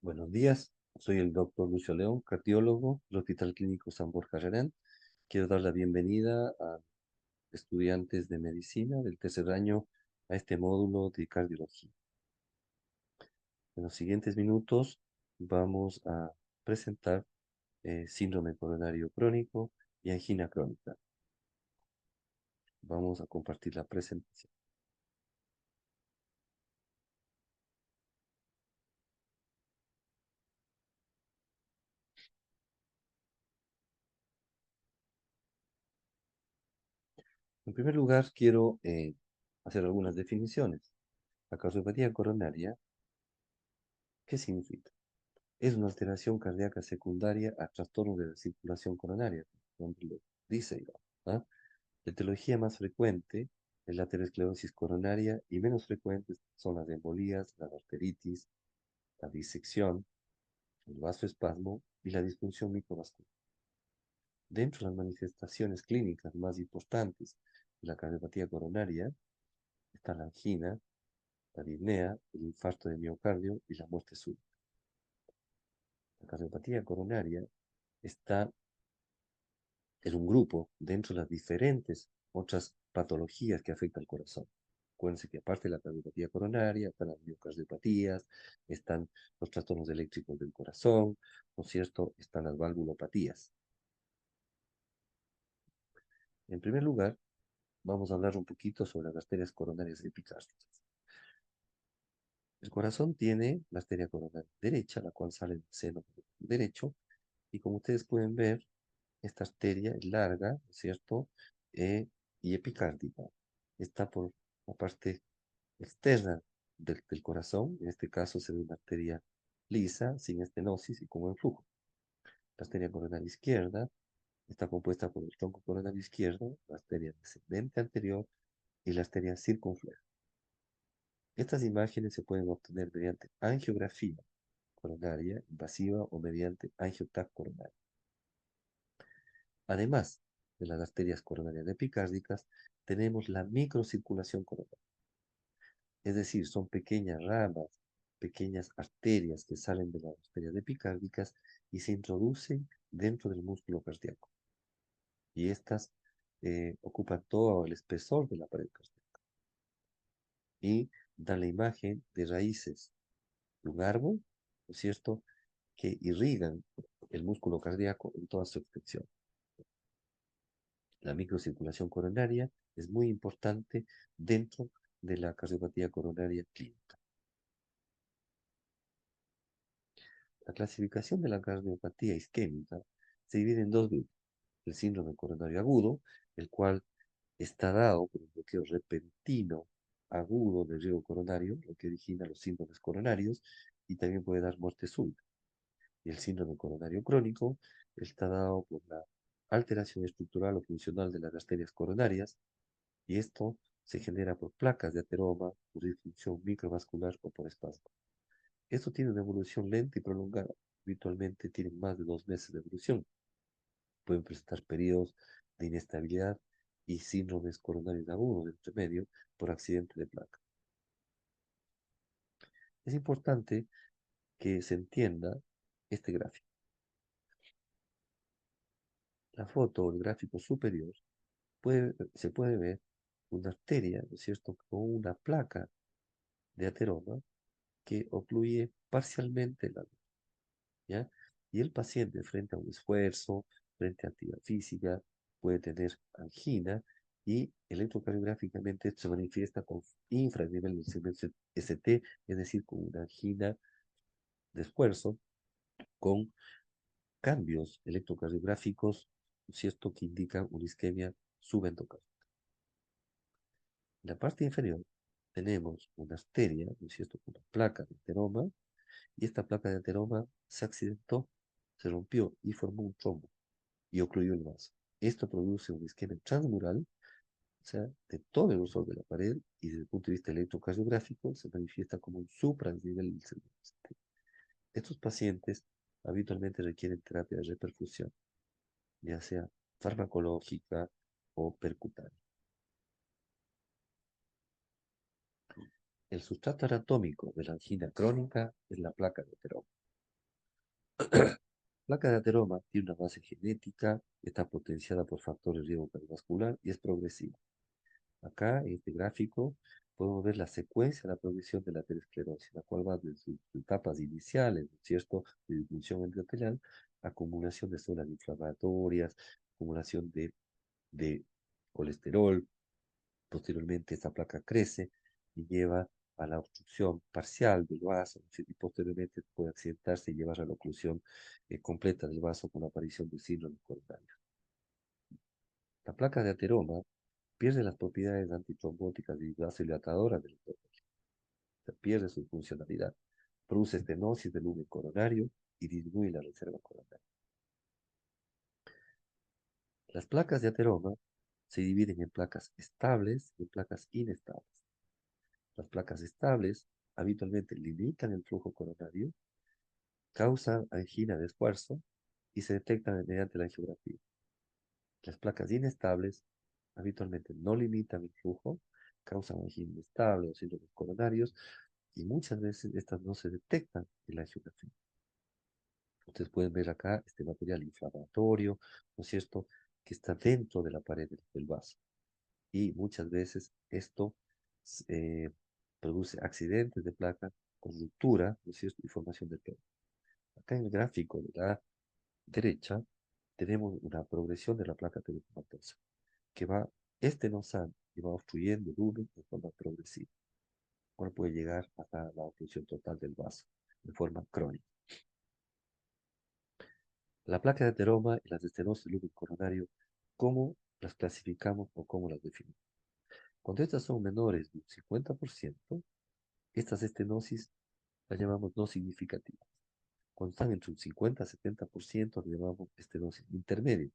Buenos días, soy el doctor Lucio León, cardiólogo del Hospital Clínico San Borja Ararán. Quiero dar la bienvenida a estudiantes de medicina del tercer año a este módulo de cardiología. En los siguientes minutos vamos a presentar síndrome coronario crónico y angina crónica. Vamos a compartir la presentación. En primer lugar, quiero hacer algunas definiciones. La cardiopatía coronaria, ¿qué significa? Es una alteración cardíaca secundaria a trastorno de la circulación coronaria, como el nombre lo dice, digamos, ¿ah? La etiología más frecuente es la aterosclerosis coronaria y menos frecuentes son las embolías, la arteritis, la disección, el vasoespasmo y la disfunción microvascular. Dentro de las manifestaciones clínicas más importantes de la cardiopatía coronaria está la angina, la disnea, el infarto de miocardio y la muerte súbita. La cardiopatía coronaria está es un grupo dentro de las diferentes otras patologías que afectan al corazón. Acuérdense que aparte de la cardiopatía coronaria, están las miocardiopatías, están los trastornos eléctricos del corazón, ¿no es cierto? Están las valvulopatías. En primer lugar, vamos a hablar un poquito sobre las arterias coronarias epicárdicas. El corazón tiene la arteria coronaria derecha, la cual sale del seno derecho, y como ustedes pueden ver, esta arteria es larga, ¿no es cierto? Y epicárdica. Está por la parte externa del corazón, en este caso se ve una arteria lisa, sin estenosis y con buen flujo. La arteria coronaria izquierda está compuesta por el tronco coronario izquierdo, la arteria descendente anterior y la arteria circunfleja. Estas imágenes se pueden obtener mediante angiografía coronaria invasiva o mediante angioTAC coronario. Además de las arterias coronarias epicárdicas, tenemos la microcirculación coronaria. Es decir, son pequeñas ramas, pequeñas arterias que salen de las arterias epicárdicas y se introducen dentro del músculo cardíaco. Y estas ocupan todo el espesor de la pared cardíaca y dan la imagen de raíces de un árbol, ¿no es cierto?, que irrigan el músculo cardíaco en toda su extensión. La microcirculación coronaria es muy importante dentro de la cardiopatía coronaria clínica. La clasificación de la cardiopatía isquémica se divide en dos grupos. El síndrome coronario agudo, el cual está dado por un bloqueo repentino agudo del riego coronario, lo que origina los síndromes coronarios, y también puede dar muerte súbita. Y el síndrome coronario crónico está dado por la alteración estructural o funcional de las arterias coronarias, y esto se genera por placas de ateroma, por disfunción microvascular o por espasmo. Esto tiene una evolución lenta y prolongada. Habitualmente tienen más de 2 meses de evolución. Pueden presentar periodos de inestabilidad y síndromes coronarios agudos entre medio por accidente de placa. Es importante que se entienda este gráfico. La foto o el gráfico superior se puede ver una arteria, ¿no es cierto?, con una placa de ateroma que ocluye parcialmente la luz, ¿ya? Y el paciente frente a un esfuerzo, frente a actividad física, puede tener angina y electrocardiográficamente se manifiesta con infranivel del segmento ST, es decir, con una angina de esfuerzo, con cambios electrocardiográficos, ¿no es cierto?, que indican una isquemia subendocárdica. En la parte inferior tenemos una arteria, ¿no es cierto?, con una placa de ateroma, y esta placa de ateroma se accidentó, se rompió y formó un trombo y ocluyó el vaso. Esto produce un isquemia transmural, o sea, de todo el grosor de la pared, y desde el punto de vista electrocardiográfico se manifiesta como un supradesnivel del segmento ST. Estos pacientes habitualmente requieren terapia de reperfusión, ya sea farmacológica o percutánea. El sustrato anatómico de la angina crónica es la placa de ateroma. Placa de ateroma tiene una base genética, está potenciada por factores de riesgo cardiovascular y es progresiva. Acá, en este gráfico, podemos ver la secuencia de la progresión de la aterosclerosis, la cual va desde sus etapas iniciales, ¿no es cierto?, de disfunción endotelial, acumulación de células inflamatorias, acumulación de colesterol. Posteriormente, esta placa crece y lleva a la obstrucción parcial del vaso, ¿no? Y posteriormente puede accidentarse y llevar a la oclusión completa del vaso con la aparición del síndrome coronario. La placa de ateroma pierde las propiedades antitrombóticas y vasodilatadoras del endotelio. Se pierde su funcionalidad. Produce estenosis del lumen coronario y disminuye la reserva coronaria. Las placas de ateroma se dividen en placas estables y en placas inestables. Las placas estables habitualmente limitan el flujo coronario, causan angina de esfuerzo y se detectan mediante la angiografía. Las placas inestables habitualmente no limitan el flujo, causan angina inestable o síndromes coronarios y muchas veces estas no se detectan en la angiografía. Ustedes pueden ver acá este material inflamatorio, ¿no es cierto?, que está dentro de la pared del vaso. Y muchas veces esto eh, produce accidentes de placa con ruptura, ¿no es cierto?, y formación de pelo. Acá en el gráfico de la derecha tenemos una progresión de la placa peritomatosa que va estenosando y va obstruyendo el lumen de forma progresiva, cual puede llegar hasta la obstrucción total del vaso de forma crónica. La placa de ateroma y las estenosis del lumen coronario, ¿cómo las clasificamos o cómo las definimos? Cuando estas son menores de un 50%, estas estenosis las llamamos no significativas. Cuando están entre un 50 a 70%, las llamamos estenosis intermedia.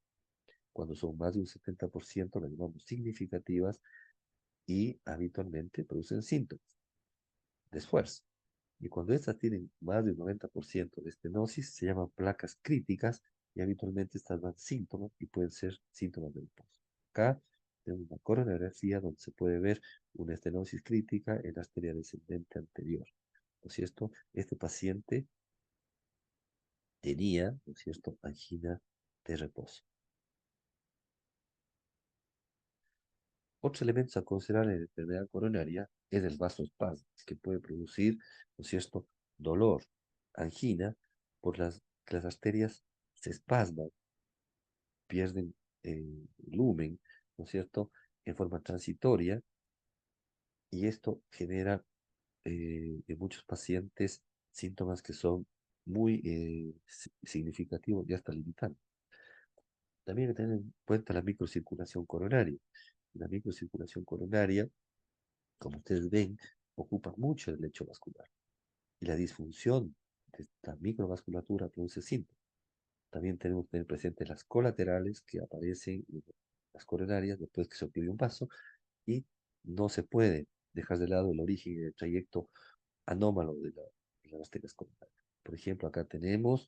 Cuando son más de un 70%, las llamamos significativas y habitualmente producen síntomas de esfuerzo. Y cuando estas tienen más de un 90% de estenosis, se llaman placas críticas y habitualmente estas dan síntomas y pueden ser síntomas de reposo. Acá tenemos una coronografía donde se puede ver una estenosis crítica en la arteria descendente anterior. ¿No es cierto? Este paciente tenía, ¿no es cierto?, angina de reposo. Otros elementos a considerar en la enfermedad coronaria es el vasoespasmo, que puede producir, ¿no es cierto?, dolor, angina, por que las arterias se espasman, pierden lumen, ¿no es cierto?, en forma transitoria, y esto genera en muchos pacientes síntomas que son muy significativos y hasta limitantes. También hay que tener en cuenta la microcirculación coronaria. La microcirculación coronaria, como ustedes ven, ocupa mucho el lecho vascular. Y la disfunción de esta microvasculatura produce síntomas. También tenemos que tener presentes las colaterales que aparecen en las coronarias después que se obtiene un vaso y no se puede dejar de lado el origen y el trayecto anómalo de las arterias coronarias. Por ejemplo, acá tenemos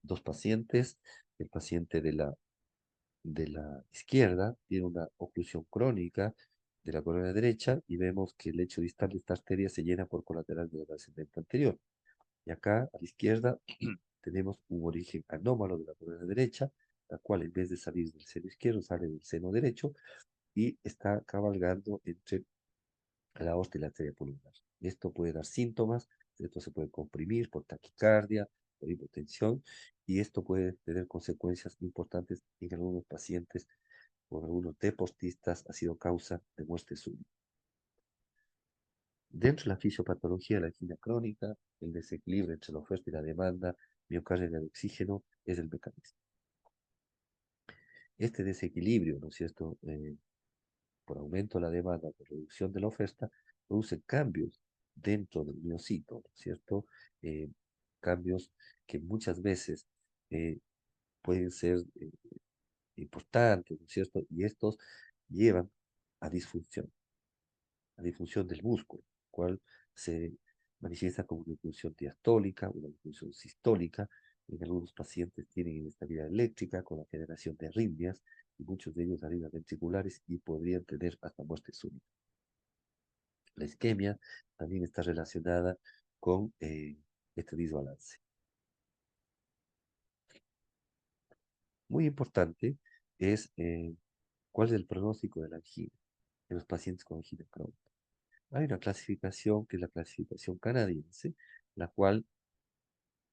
dos pacientes. El paciente de la izquierda tiene una oclusión crónica de la coronaria derecha y vemos que el lecho distal de esta arteria se llena por colateral de la ascendente anterior. Y acá a la izquierda tenemos un origen anómalo de la coronaria derecha, la cual en vez de salir del seno izquierdo sale del seno derecho y está cabalgando entre la aorta y la arteria pulmonar. Esto puede dar síntomas, esto se puede comprimir por taquicardia, por hipotensión, y esto puede tener consecuencias importantes en algunos pacientes o en algunos deportistas, ha sido causa de muerte súbita. Dentro de la fisiopatología de la angina crónica, el desequilibrio entre la oferta y la demanda miocárdica de oxígeno es el mecanismo. Este desequilibrio, ¿no es cierto?, por aumento de la demanda, por reducción de la oferta, produce cambios dentro del miocito, ¿no es cierto? Eh, Cambios que muchas veces eh, pueden ser importantes, ¿no es cierto? Y estos llevan a disfunción del músculo, cual se manifiesta como una disfunción diastólica, una disfunción sistólica. En algunos pacientes tienen inestabilidad eléctrica con la generación de arritmias y muchos de ellos arritmias ventriculares y podrían tener hasta muerte súbita. La isquemia también está relacionada con este desbalance. muy importante es cuál es el pronóstico de la angina en los pacientes con angina crónica. Hay una clasificación que es la clasificación canadiense, la cual,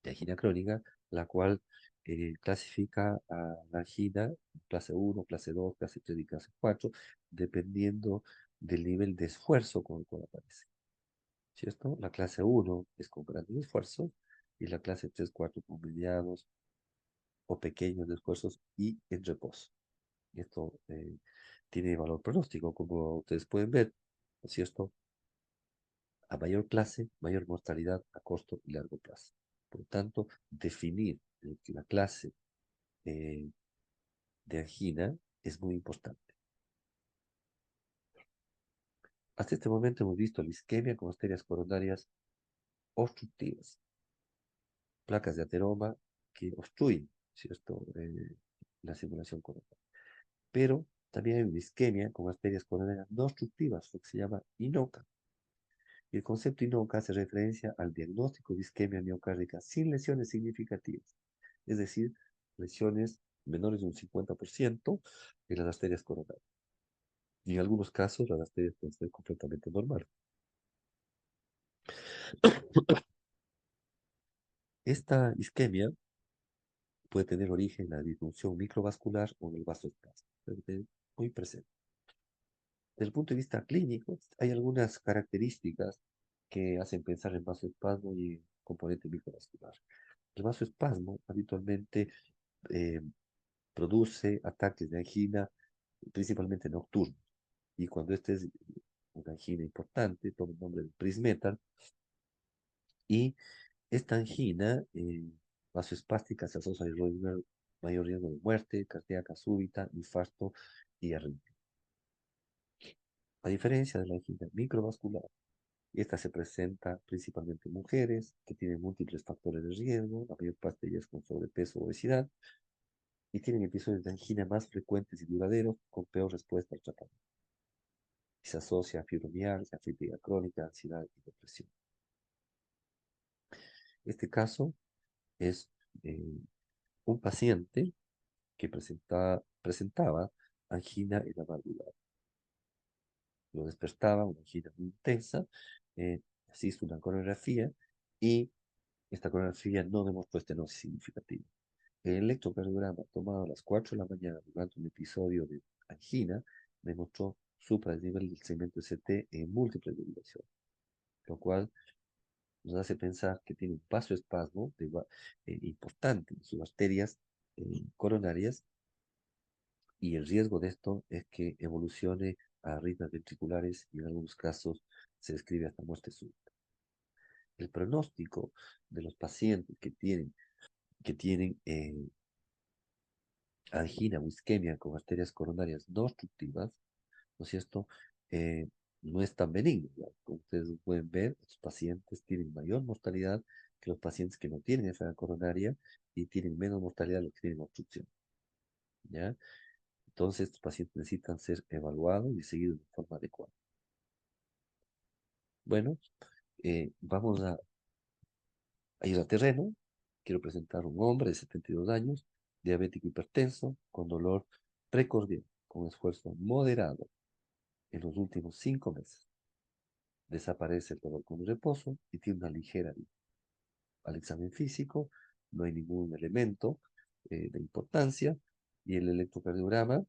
de angina crónica, la cual clasifica a la angina clase 1, clase 2, clase 3 y clase 4, dependiendo del nivel de esfuerzo con el cual aparece. ¿Cierto? La clase 1 es con grandes esfuerzos y la clase 3, 4 con medianos o pequeños esfuerzos y en reposo. Esto tiene valor pronóstico, como ustedes pueden ver, ¿no es cierto? A mayor clase, mayor mortalidad a corto y largo plazo. Por lo tanto, definir la clase eh, de angina es muy importante. Hasta este momento hemos visto la isquemia con arterias coronarias obstructivas, placas de ateroma que obstruyen, ¿cierto? La circulación coronaria. Pero también hay una isquemia con arterias coronarias no obstructivas, lo que se llama INOCA. Y el concepto INOCA hace referencia al diagnóstico de isquemia miocárdica sin lesiones significativas, es decir, lesiones menores de un 50% en las arterias coronarias. Y en algunos casos las arterias pueden ser completamente normales. Esta isquemia puede tener origen en la disfunción microvascular o en el vasoespasmo, muy presente. Desde el punto de vista clínico, hay algunas características que hacen pensar en vasoespasmo y en componente microvascular. El vasoespasmo habitualmente eh, produce ataques de angina, principalmente nocturnos. Y cuando este es una angina importante, toma el nombre de prismetal, y esta angina vasoespástica se asocia a un mayor riesgo de muerte cardíaca súbita, infarto y arritmia. A diferencia de la angina microvascular, esta se presenta principalmente en mujeres que tienen múltiples factores de riesgo, la mayor parte de ellas con sobrepeso o obesidad, y tienen episodios de angina más frecuentes y duraderos con peor respuesta al tratamiento. Y se asocia a fibromialgia, fatiga crónica, ansiedad y depresión. Este caso es eh, un paciente que presentaba angina en la madrugada. Lo despertaba, una angina muy intensa, se hizo una coreografía y esta coreografía no demostró estenosis significativa. El electrocardiograma tomado a las 4 de la mañana durante un episodio de angina demostró supra-nivel del segmento ST en múltiples derivaciones, lo cual nos hace pensar que tiene un vasoespasmo importante en sus arterias coronarias y el riesgo de esto es que evolucione a arritmias ventriculares y en algunos casos se describe hasta muerte súbita. El pronóstico de los pacientes que tienen angina o isquemia con arterias coronarias no obstructivas, ¿no es cierto? Eh, no es tan benigno. ¿Ya? Como ustedes pueden ver, los pacientes tienen mayor mortalidad que los pacientes que no tienen enfermedad coronaria y tienen menos mortalidad los que tienen obstrucción. ¿Ya? Entonces, estos pacientes necesitan ser evaluados y seguidos de forma adecuada. Bueno, vamos a ir a terreno. Quiero presentar un hombre de 72 años, diabético hipertenso, con dolor precordial, con esfuerzo moderado en los últimos 5 meses. Desaparece el dolor con reposo y tiene una ligera anemia. Al examen físico no hay ningún elemento de importancia y el electrocardiograma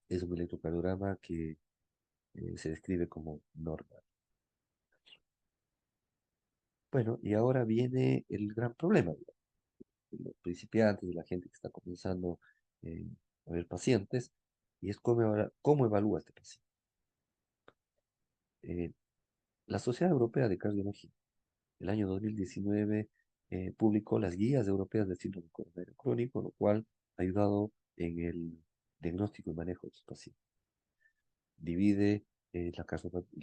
es un electrocardiograma que se describe como normal. Bueno, y ahora viene el gran problema, digamos, de los principiantes, de la gente que está comenzando eh, a ver pacientes, y es cómo evalúa este paciente. Eh, la Sociedad Europea de Cardiología, el año 2019, publicó las guías europeas del síndrome coronario crónico, lo cual ha ayudado en el diagnóstico y manejo de los pacientes. Divide el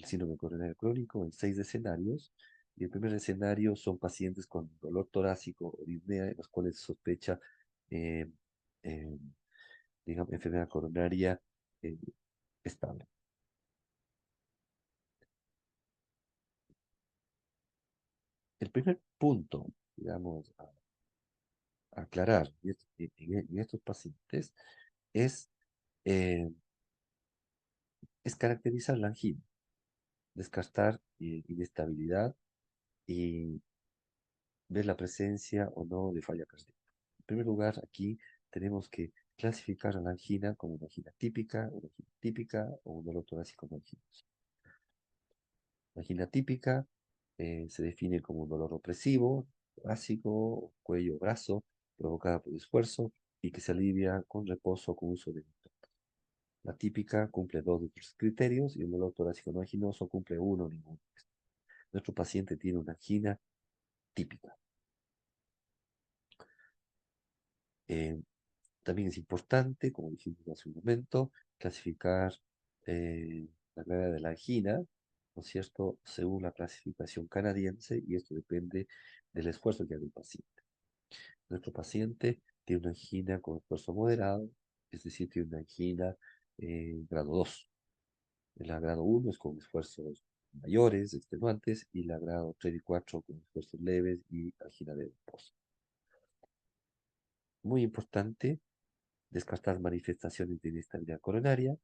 síndrome coronario crónico en 6 escenarios, y el primer escenario son pacientes con dolor torácico o disnea, en los cuales se sospecha, eh, eh, digamos, enfermedad coronaria eh, estable. El primer punto, digamos, aclarar en estos pacientes es, eh, es caracterizar la angina, descartar inestabilidad y ver la presencia o no de falla cardíaca. En primer lugar, aquí tenemos que clasificar a la angina como una angina típica o un dolor torácico no anginoso. La angina típica se define como un dolor opresivo, torácico, cuello, brazo, provocada por esfuerzo y que se alivia con reposo o con uso de medicamentos. La típica cumple dos de estos criterios y el dolor torácico no anginoso cumple uno o ninguno. Nuestro paciente tiene una angina típica. Eh, También es importante, como dijimos hace un momento, clasificar la gravedad de la angina, ¿no es cierto?, según la clasificación canadiense, y esto depende del esfuerzo que haga el paciente. Nuestro paciente tiene una angina con esfuerzo moderado, es decir, tiene una angina grado 2. La grado 1 es con esfuerzos mayores, extenuantes, y la grado 3 y 4 con esfuerzos leves y angina de reposo. Muy importante descartar manifestaciones de inestabilidad coronaria,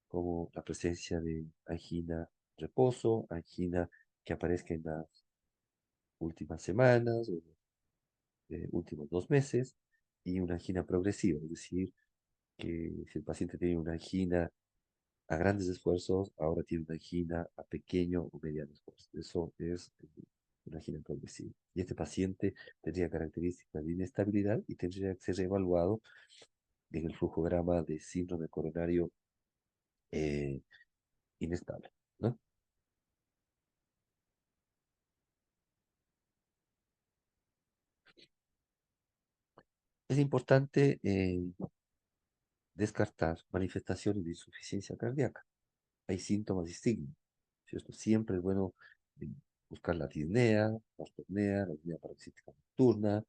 como la presencia de angina reposo, angina que aparezca en las últimas semanas o últimos 2 meses, y una angina progresiva, es decir, que si el paciente tiene una angina a grandes esfuerzos, ahora tiene una angina a pequeño o mediano esfuerzo. Eso es una angina progresiva. Y este paciente tendría características de inestabilidad y tendría que ser evaluado en el flujograma de síndrome coronario eh, inestable, ¿no? Es importante descartar manifestaciones de insuficiencia cardíaca. Hay síntomas y signos, ¿cierto? Siempre es bueno eh, buscar la disnea, la disnea paroxística nocturna,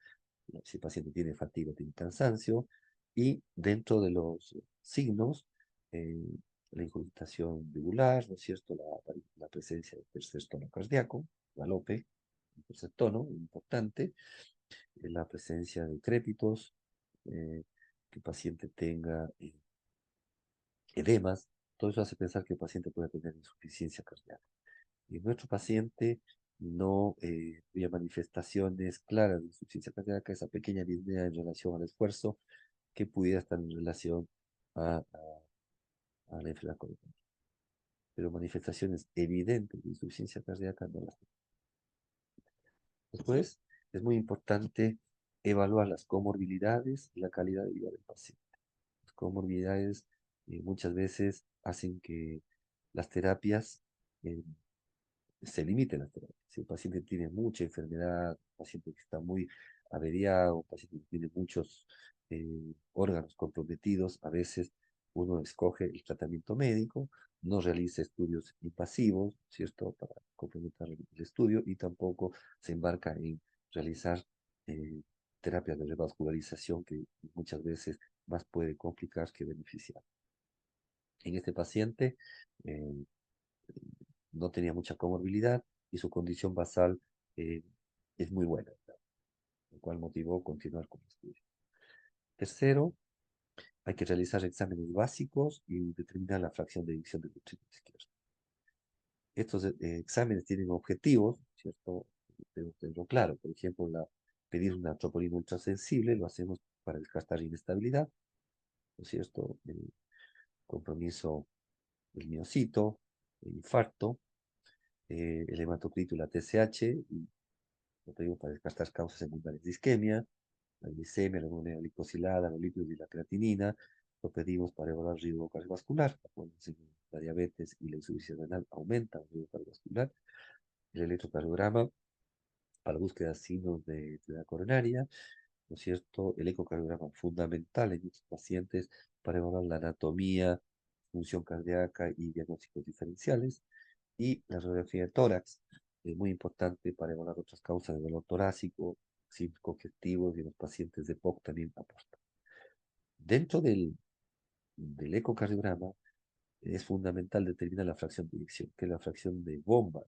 si el paciente tiene fatiga, tiene cansancio, y dentro de los signos, eh, la incurtación yugular, ¿no es cierto? La presencia del tercer tono cardíaco, galope, el tercer tono, importante, la presencia de crépitos, que el paciente tenga edemas, todo eso hace pensar que el paciente puede tener insuficiencia cardíaca. Y en nuestro paciente no había manifestaciones claras de insuficiencia cardíaca, esa pequeña disnea en relación al esfuerzo que pudiera estar en relación a la enfermedad coronaria. Pero manifestaciones evidentes de insuficiencia cardíaca no las tenemos. Después, es muy importante evaluar las comorbilidades y la calidad de vida del paciente. Las comorbilidades muchas veces hacen que las terapias se limiten las terapias. Si el paciente tiene mucha enfermedad, un paciente que está muy averiado, un paciente que tiene muchos órganos comprometidos, a veces uno escoge el tratamiento médico, no realiza estudios invasivos, ¿cierto?, para complementar el estudio y tampoco se embarca en realizar eh, terapias de revascularización que muchas veces más puede complicar que beneficiar. En este paciente, eh, no tenía mucha comorbilidad y su condición basal eh, es muy buena, lo cual motivó continuar con el estudio. Tercero, hay que realizar exámenes básicos y determinar la fracción de eyección del ventriculo izquierdo. Estos exámenes tienen objetivos, ¿cierto? Debo tenerlo claro. Por ejemplo, pedir una troponina ultrasensible lo hacemos para descartar inestabilidad, ¿no es cierto? El compromiso del miocito, el infarto, el hematocrito y la TSH, y lo pedimos para descartar causas secundarias de isquemia, la glicemia, la hemoglobina glicosilada, los lípidos y la creatinina. Lo pedimos para evaluar el riesgo cardiovascular. Acuérdense que la diabetes y la insuficiencia renal aumentan el riesgo cardiovascular. El electrocardiograma para búsqueda de signos de enfermedad coronaria, ¿no es cierto? El ecocardiograma fundamental en estos pacientes para evaluar la anatomía, función cardíaca y diagnósticos diferenciales. Y la radiografía de tórax es muy importante para evaluar otras causas de dolor torácico, signos congestivos y en los pacientes de POC también aporta. Dentro del ecocardiograma es fundamental determinar la fracción de eyección, que es la fracción de bomba,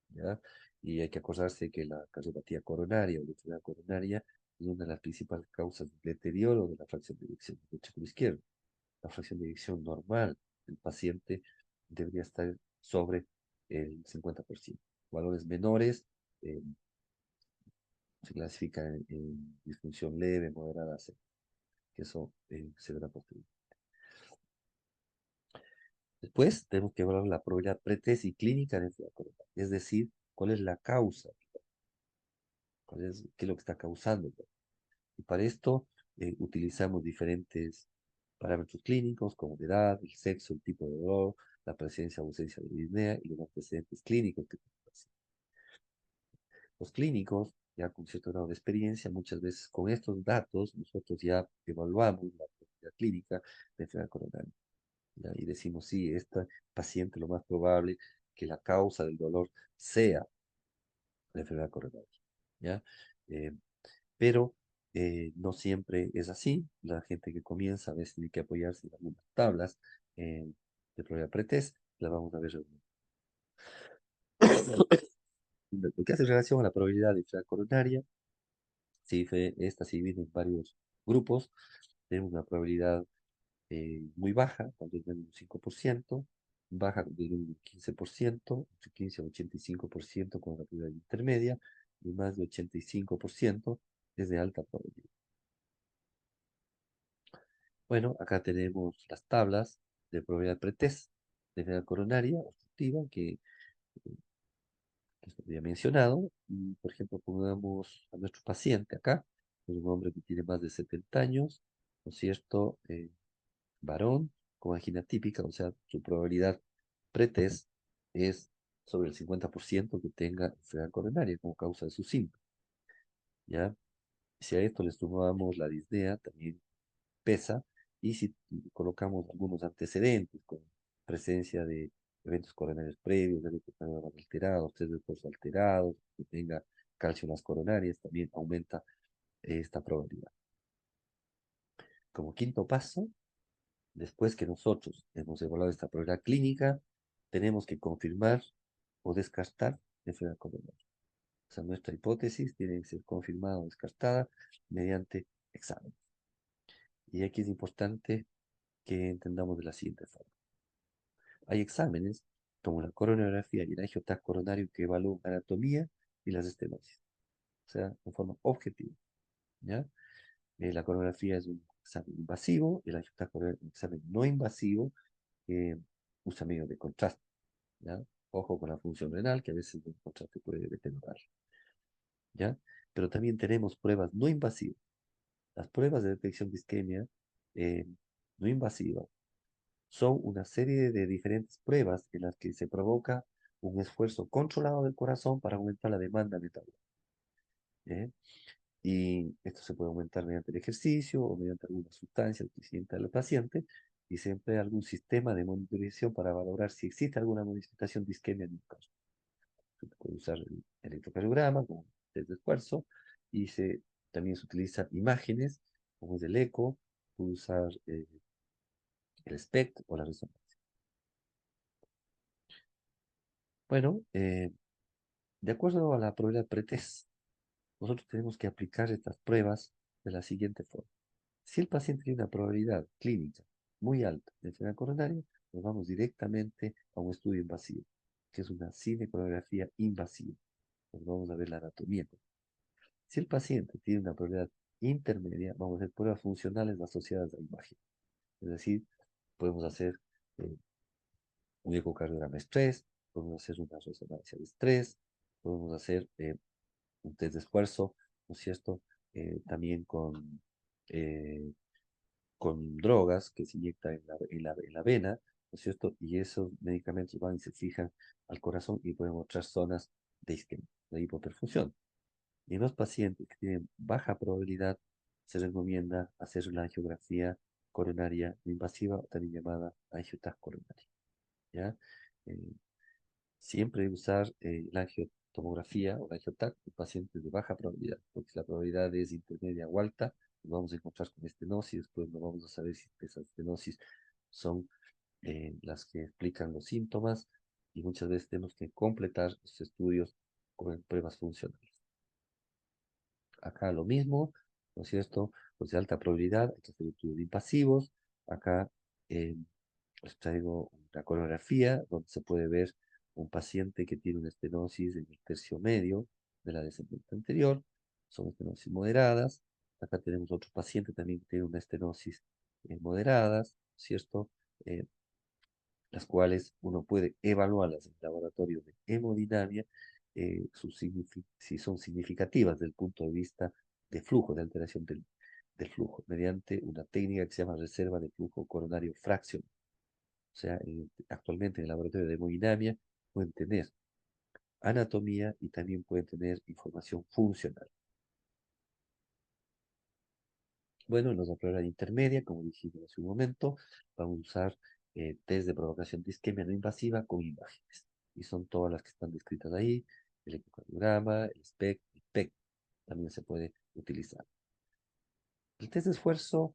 ¿ya? Y hay que acordarse que la cardiopatía coronaria o la enfermedad coronaria es una de las principales causas del deterioro de la fracción de eyección del ventrículo izquierdo. La fracción de eyección normal del paciente debería estar sobre el 50%. Valores menores eh, se clasifican en disfunción leve, moderada, severa, que eso se verá posteriormente. Después tenemos que evaluar la probabilidad pretesis y clínica de enfermedad coronaria, es decir, cuál es la causa, qué es lo que está causando. Y para esto utilizamos diferentes parámetros clínicos como la edad, el sexo, el tipo de dolor, la presencia o ausencia de disnea y los antecedentes clínicos que tenemos. Los clínicos, ya con cierto grado de experiencia, muchas veces con estos datos nosotros ya evaluamos la probabilidad clínica de enfermedad coronaria. ¿Ya? Y decimos, sí, esta paciente lo más probable que la causa del dolor sea la enfermedad coronaria. ¿Ya? Eh, pero no siempre es así. La gente que comienza a veces tiene que apoyarse en algunas tablas de probabilidad pretest, las vamos a ver. Lo que hace relación a la probabilidad de enfermedad coronaria, esta se divide en varios grupos. Tenemos una probabilidad muy baja, cuando es menos de un 5%, baja de un 15%, entre 15 al 85% con la probabilidad intermedia, y más de 85% es de alta probabilidad. Bueno, acá tenemos las tablas de probabilidad pretest de enfermedad coronaria obstructiva que se había mencionado. Y, por ejemplo, pongamos a nuestro paciente acá, es un hombre que tiene más de 70 años, ¿no es cierto? Varón, con angina típica, o sea, su probabilidad pretest es sobre el 50% que tenga enfermedad coronaria como causa de su síntoma, ¿ya? Si a esto le sumamos la disnea, también pesa, y si colocamos algunos antecedentes, con presencia de eventos coronarios previos, de electrocardiograma alterados, test de esfuerzo alterados, que tenga calcio en las coronarias, también aumenta esta probabilidad. Como quinto paso, después que nosotros hemos evaluado esta probabilidad clínica, tenemos que confirmar o descartar la enfermedad coronaria. O sea, nuestra hipótesis tiene que ser confirmada o descartada mediante examen. Y aquí es importante que entendamos de la siguiente forma. Hay exámenes como la coronariografía y el angioTAC coronario que evalúan anatomía y las estenosis, o sea, de forma objetiva, ¿ya? La coronografía es un examen invasivo, el angioTAC coronario es un examen no invasivo que usa medios de contraste, ¿ya? Ojo con la función renal, que a veces el contraste puede deteriorar, ¿ya? Pero también tenemos pruebas no invasivas. Las pruebas de detección de isquemia no invasivas son una serie de diferentes pruebas en las que se provoca un esfuerzo controlado del corazón para aumentar la demanda metabólica. ¿Eh? Y esto se puede aumentar mediante el ejercicio o mediante alguna sustancia que sienta el paciente, y siempre hay algún sistema de monitorización para valorar si existe alguna modificación de isquemia en el caso. Se puede usar el electrocardiograma como test de esfuerzo, y también se utilizan imágenes como es el eco, puede usar el SPECT o la resonancia. Bueno, de acuerdo a la probabilidad pretest, nosotros tenemos que aplicar estas pruebas de la siguiente forma. Si el paciente tiene una probabilidad clínica muy alta de enfermedad coronaria, nos vamos directamente a un estudio invasivo, que es una cinecoronografía invasiva. Nos vamos a ver la anatomía. Si el paciente tiene una probabilidad intermedia, vamos a hacer pruebas funcionales asociadas a la imagen. Es decir, podemos hacer eh, un ecocardiograma de estrés, podemos hacer una resonancia de estrés, podemos hacer un test de esfuerzo, ¿no es cierto? También eh, con drogas que se inyectan en la vena, ¿no es cierto? Y esos medicamentos van y se fijan al corazón y pueden mostrar zonas de isquemia, de hipoperfusión. Y en los pacientes que tienen baja probabilidad, se recomienda hacer la angiografía coronaria invasiva, también llamada angioTAC coronaria, ¿ya? Eh, Siempre usar la angiotomografía o la angioTAC en pacientes de baja probabilidad, porque si la probabilidad es intermedia o alta, nos vamos a encontrar con estenosis, después no vamos a saber si esas estenosis son las que explican los síntomas, y muchas veces tenemos que completar los estudios con pruebas funcionales. Acá lo mismo, ¿no es cierto? Pues de alta probabilidad, hay que hacer estudios invasivos. Acá les traigo una coreografía donde se puede ver un paciente que tiene una estenosis en el tercio medio de la descendente anterior, son estenosis moderadas. Acá tenemos otro paciente también que tiene una estenosis moderadas, ¿cierto? Eh, las cuales uno puede evaluarlas en el laboratorio de hemodinamia, si son significativas desde el punto de vista de flujo, de alteración del flujo, mediante una técnica que se llama reserva de flujo coronario fraccionado. O sea, actualmente en el laboratorio de hemodinamia pueden tener anatomía y también pueden tener información funcional. Bueno, en la prueba intermedia, como dijimos hace un momento, vamos a usar test de provocación de isquemia no invasiva con imágenes. Y son todas las que están descritas ahí, el ecocardiograma, el SPEC, el PEC, también se puede utilizar. El test de esfuerzo,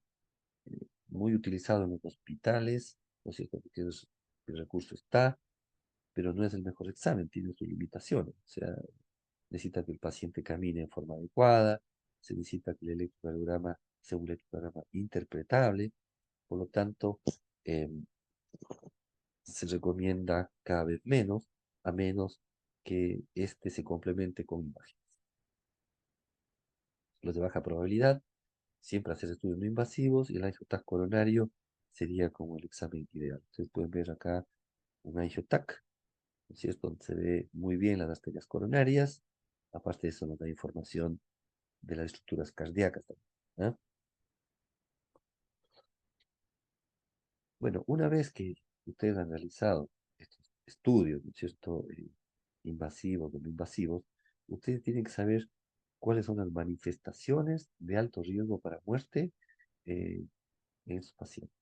muy utilizado en los hospitales, ¿no es cierto? Porque el recurso está, pero no es el mejor examen, tiene sus limitaciones. O sea, necesita que el paciente camine en forma adecuada, se necesita que el electrocardiograma sea un electrocardiograma interpretable, por lo tanto, eh, se recomienda cada vez menos, a menos que este se complemente con imágenes. Los de baja probabilidad, siempre hacer estudios no invasivos y el angiotac coronario sería como el examen ideal. Ustedes pueden ver acá un angiotac, ¿no es cierto? Donde se ve muy bien las arterias coronarias. Aparte de eso, nos da información de las estructuras cardíacas también. ¿Ah? Bueno, una vez que ustedes han realizado estos estudios, ¿no es cierto? Invasivos o no invasivos, ustedes tienen que saber cuáles son las manifestaciones de alto riesgo para muerte eh, en esos pacientes.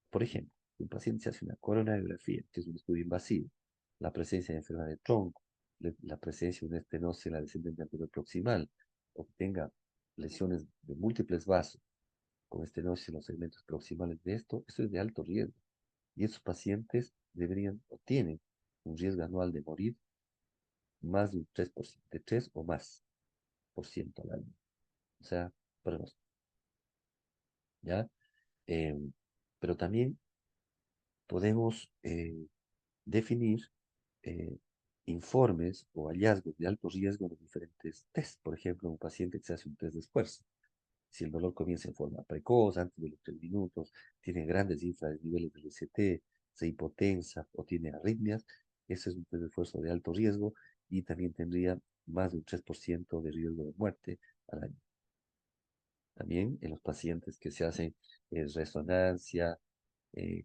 Por ejemplo, si un paciente se hace una coronariografía, que es un estudio invasivo, la presencia de enfermedad de tronco, la presencia de una estenosis en la descendente anterior proximal, o que tenga lesiones de múltiples vasos con estenosis en los segmentos proximales de esto es de alto riesgo. Y esos pacientes deberían o tienen un riesgo anual de morir más de un 3%, de 3 o más por ciento al año. O sea, pronóstico, ¿ya? Em, pero también podemos definir eh, informes o hallazgos de alto riesgo de diferentes tests. Por ejemplo, un paciente que se hace un test de esfuerzo. Si el dolor comienza en forma precoz, antes de los 3 minutos, tiene grandes infraniveles del ST, se hipotensa o tiene arritmias, ese es un test de esfuerzo de alto riesgo y también tendría más de un 3% de riesgo de muerte al año. También en los pacientes que se hacen resonancia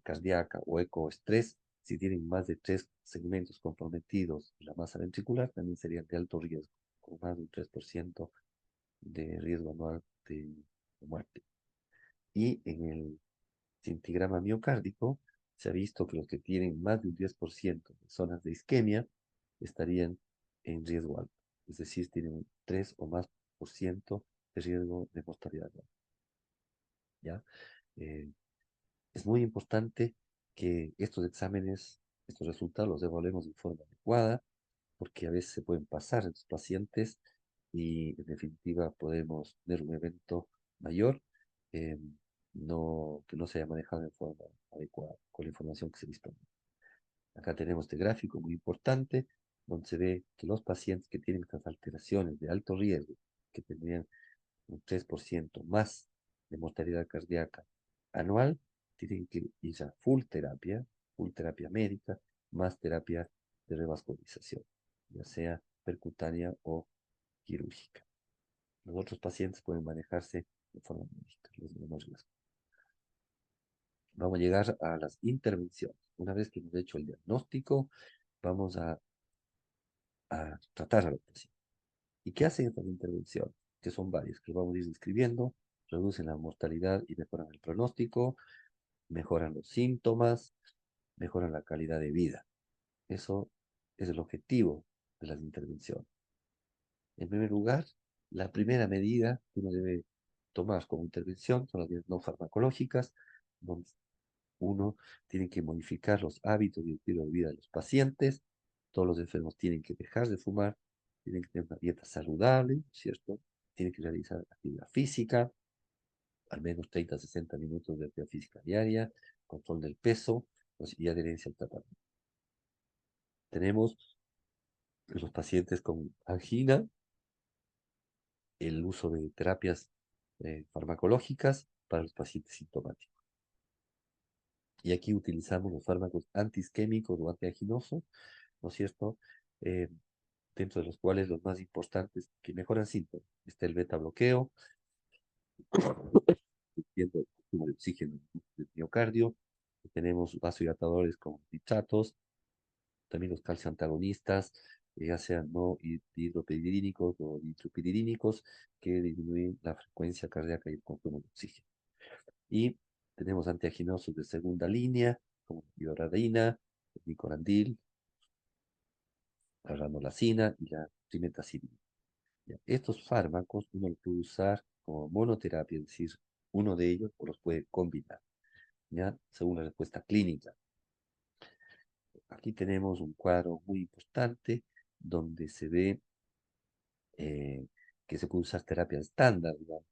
cardíaca o ecoestrés, si tienen más de 3 segmentos comprometidos en la masa ventricular, también serían de alto riesgo, con más de un 3% de riesgo anual de muerte. Y en el cintigrama miocárdico se ha visto que los que tienen más de un 10% de zonas de isquemia estarían en riesgo alto, es decir, tienen un 3 o más por ciento de riesgo de mortalidad. ¿Ya? Eh, es muy importante que estos exámenes, estos resultados los evaluemos de forma adecuada, porque a veces se pueden pasar en los pacientes y en definitiva podemos tener un evento mayor eh, que no se haya manejado de forma adecuada con la información que se dispone. Acá tenemos este gráfico muy importante donde se ve que los pacientes que tienen estas alteraciones de alto riesgo, que tendrían un 3% más de mortalidad cardíaca anual, tienen que ir a full terapia médica, más terapia de revascularización, ya sea percutánea o quirúrgica. Los otros pacientes pueden manejarse de forma médica, los de menor riesgo. Vamos a llegar a las intervenciones. Una vez que hemos hecho el diagnóstico, vamos a tratar a los pacientes. ¿Y qué hacen estas intervenciones? Que son varias, que vamos a ir describiendo, reducen la mortalidad y mejoran el pronóstico, mejoran los síntomas, mejoran la calidad de vida. Eso es el objetivo de las intervenciones. En primer lugar, la primera medida que uno debe tomar como intervención son las medidas no farmacológicas, donde uno tiene que modificar los hábitos y el estilo de vida de los pacientes. Todos los enfermos tienen que dejar de fumar, tienen que tener una dieta saludable, ¿cierto? tiene que realizar actividad física, al menos 30 a 60 minutos de actividad física diaria, control del peso, pues, y adherencia al tratamiento. Tenemos los pacientes con angina, el uso de terapias farmacológicas para los pacientes sintomáticos. Y aquí utilizamos los fármacos antiisquémicos o antianginosos, ¿no es cierto? Eh, Dentro de los cuales los más importantes que mejoran síntomas. Está el beta bloqueo, subiendo el consumo de oxígeno del miocardio. Tenemos vasodilatadores como nitratos, también los calcio antagonistas, ya sean no hidropiridínicos o nitropiridínicos, que disminuyen la frecuencia cardíaca y el consumo de oxígeno. Y tenemos antiaginosos de segunda línea, como idoradina, el nicorandil, la ranolacina y la trimetazidina. Ya, estos fármacos uno los puede usar como monoterapia, es decir, uno de ellos o los puede combinar, ¿ya? Según la respuesta clínica. Aquí tenemos un cuadro muy importante donde se ve eh, que se puede usar terapia estándar, digamos,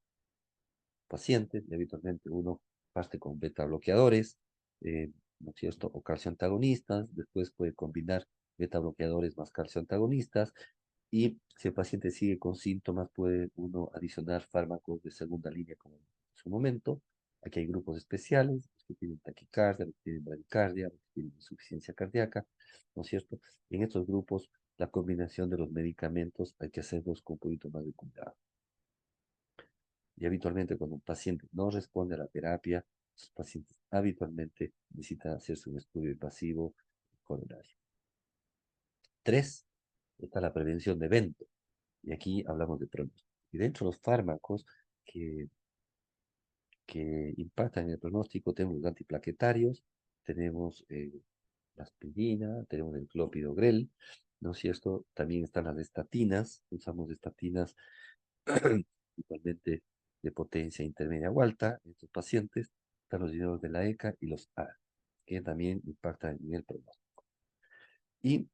pacientes, y habitualmente uno parte con beta bloqueadores, ¿no es cierto? O calcio antagonistas, después puede combinar beta bloqueadores más calcio antagonistas, y si el paciente sigue con síntomas, puede uno adicionar fármacos de segunda línea como en su momento. Aquí hay grupos especiales, los que tienen taquicardia, los que tienen bradicardia, los que tienen insuficiencia cardíaca, ¿no es cierto? En estos grupos, la combinación de los medicamentos hay que hacerlos con un poquito más de cuidado. Y habitualmente cuando un paciente no responde a la terapia, los pacientes habitualmente necesitan hacerse un estudio invasivo coronario. 3, está la prevención de eventos. Y aquí hablamos de pronóstico. Y dentro de los fármacos que, que impactan en el pronóstico, tenemos los antiplaquetarios, tenemos la aspirina, tenemos el clopidogrel, ¿no es cierto? También están las estatinas, usamos estatinas principalmente de potencia intermedia o alta en estos pacientes, están los inhibidores de la ECA y los AR, que también impactan en el pronóstico. Y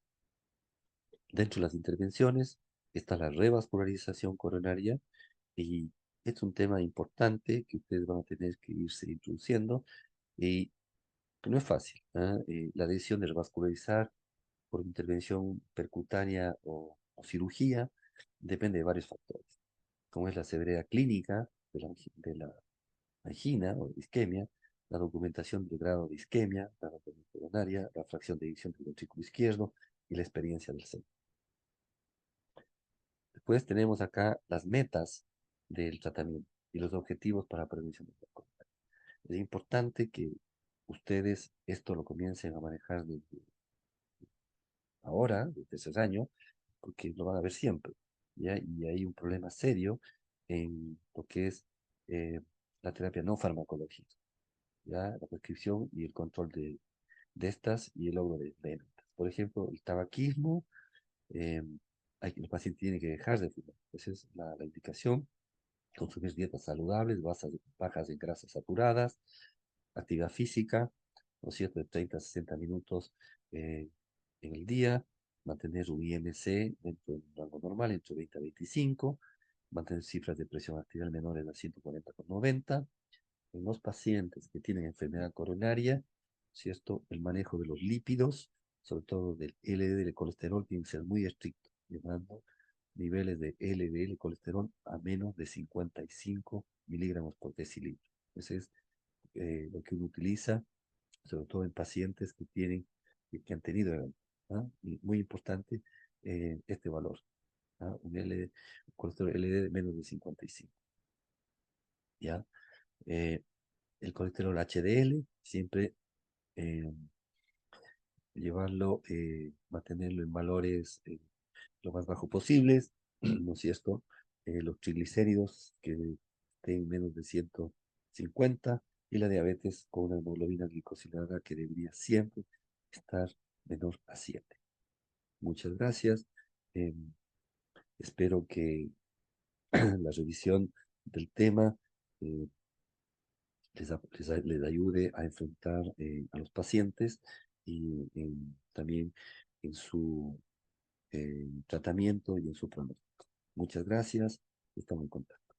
dentro de las intervenciones está la revascularización coronaria, y es un tema importante que ustedes van a tener que irse introduciendo y que no es fácil, ¿ah? La decisión de revascularizar por intervención percutánea o cirugía depende de varios factores, como es la severidad clínica de la angina o isquemia, la documentación del grado de isquemia, la anatomía coronaria, la fracción de eyección del ventrículo izquierdo y la experiencia del centro. Después tenemos acá las metas del tratamiento y los objetivos para la prevención del coronaria. Es importante que ustedes esto lo comiencen a manejar desde ahora, desde ese año, porque lo van a ver siempre, ¿ya? Y hay un problema serio en lo que es eh, la terapia no farmacológica, ¿ya? La prescripción y el control de estas y el logro de metas. Por ejemplo, el tabaquismo, eh, los pacientes tienen que dejar de fumar. Esa es la indicación. Consumir dietas saludables, bajas en grasas saturadas, actividad física, ¿no es cierto?, de 30 a 60 minutos en el día, mantener un IMC dentro de un rango normal, entre 20 a 25, mantener cifras de presión arterial menores a 140/90. En los pacientes que tienen enfermedad coronaria, ¿cierto?, el manejo de los lípidos, sobre todo del LDL, del colesterol, tiene que ser muy estricto, llevando niveles de LDL colesterol a menos de 55 miligramos por decilitro. Ese es lo que uno utiliza, sobre todo en pacientes que han tenido evento, ¿ah? Y muy importante este valor, ¿ah? Un colesterol LDL de menos de 55, ¿ya? El colesterol HDL, siempre eh, mantenerlo en valores lo más bajo posibles, ¿no es cierto? Los triglicéridos que estén menos de 150, y la diabetes con una hemoglobina glicosilada que debería siempre estar menor a 7. Muchas gracias. Eh, Espero que la revisión del tema eh, les ayude a enfrentar a los pacientes y también en su tratamiento y en su pronóstico. Muchas gracias. Estamos en contacto.